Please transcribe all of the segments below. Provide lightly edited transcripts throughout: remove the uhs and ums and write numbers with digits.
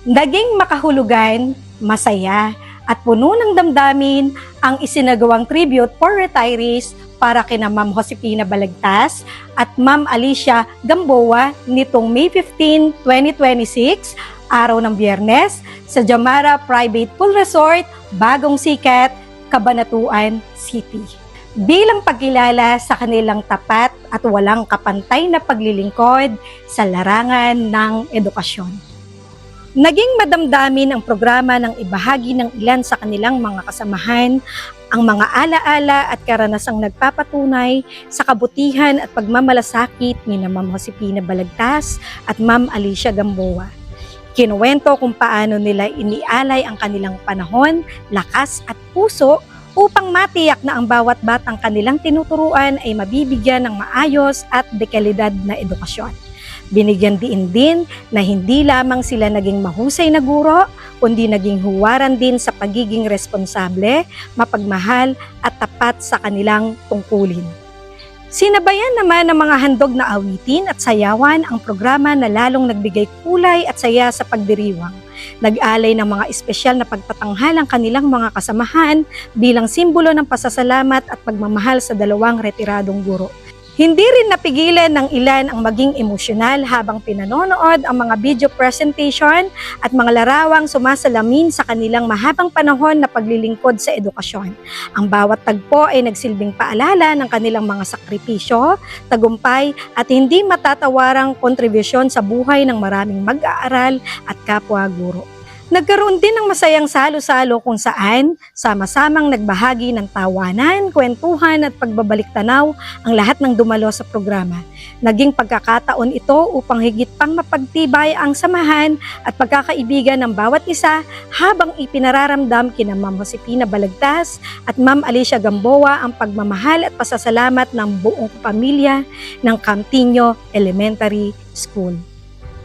Naging makahulugan, masaya, at puno ng damdamin ang isinagawang tribute for retirees para kina Ma'am Josefina Balagtas at Ma'am Alicia Gamboa nitong May 15, 2026, araw ng Biyernes, sa Jamara Private Pool Resort, Bagong Sikat, Cabanatuan City. Bilang pagkilala sa kanilang tapat at walang kapantay na paglilingkod sa larangan ng edukasyon. Naging madamdamin ang programa ng ibahagi ng ilan sa kanilang mga kasamahan ang mga alaala at karanasang nagpapatunay sa kabutihan at pagmamalasakit ni Ma'am Josefina Balagtas at Ma'am Alicia Gamboa. Kinuwento kung paano nila inialay ang kanilang panahon, lakas at puso upang matiyak na ang bawat batang kanilang tinuturuan ay mabibigyan ng maayos at dekalidad na edukasyon. Binigyan diin din na hindi lamang sila naging mahusay na guro, kundi naging huwaran din sa pagiging responsable, mapagmahal at tapat sa kanilang tungkulin. Sinabayan naman ng mga handog na awitin at sayawan ang programa na lalong nagbigay kulay at saya sa pagdiriwang. Nag-alay ng mga espesyal na pagtatanghal ang kanilang mga kasamahan bilang simbolo ng pasasalamat at pagmamahal sa dalawang retiradong guro. Hindi rin napigilan ng ilan ang maging emosyonal habang pinanonood ang mga video presentation at mga larawang sumasalamin sa kanilang mahabang panahon na paglilingkod sa edukasyon. Ang bawat tagpo ay nagsilbing paalala ng kanilang mga sakripisyo, tagumpay at hindi matatawarang kontribusyon sa buhay ng maraming mag-aaral at kapwa guro. Nagkaroon din ng masayang salo-salo kung saan sama-samang nagbahagi ng tawanan, kwentuhan at pagbabalik-tanaw ang lahat ng dumalo sa programa. Naging pagkakataon ito upang higit pang mapagtibay ang samahan at pagkakaibigan ng bawat isa habang ipinararamdam kina Ma'am Josefina Balagtas at Ma'am Alicia Gamboa ang pagmamahal at pasasalamat ng buong pamilya ng Campiño Elementary School.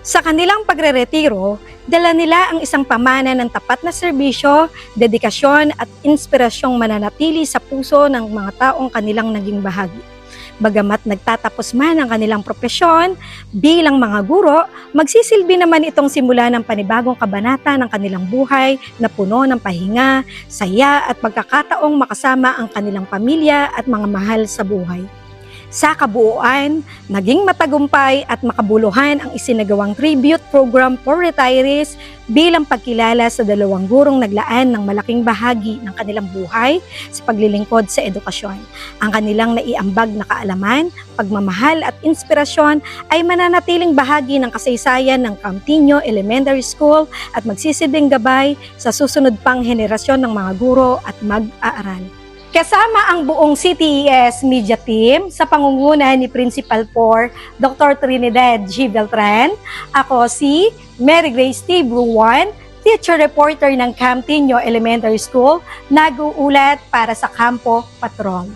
Sa kanilang pagreretiro, dala nila ang isang pamana ng tapat na serbisyo, dedikasyon at inspirasyong mananatili sa puso ng mga taong kanilang naging bahagi. Bagamat nagtatapos man ang kanilang propesyon bilang mga guro, magsisilbi naman itong simula ng panibagong kabanata ng kanilang buhay na puno ng pahinga, saya at pagkakataong makasama ang kanilang pamilya at mga mahal sa buhay. Sa kabuuan, naging matagumpay at makabuluhan ang isinagawang tribute program for retirees bilang pagkilala sa dalawang gurong naglaan ng malaking bahagi ng kanilang buhay sa paglilingkod sa edukasyon. Ang kanilang naiambag na kaalaman, pagmamahal at inspirasyon ay mananatiling bahagi ng kasaysayan ng Campiño Elementary School at magsisilbing gabay sa susunod pang henerasyon ng mga guro at mag-aaral. Kasama ang buong CTES Media Team sa pangunguna ni Principal 4 Dr. Trinidad G. Beltran, ako si Mary Grace T. Bruwan, teacher reporter ng Campiño Elementary School, nag-uulat para sa Kampo Patrol.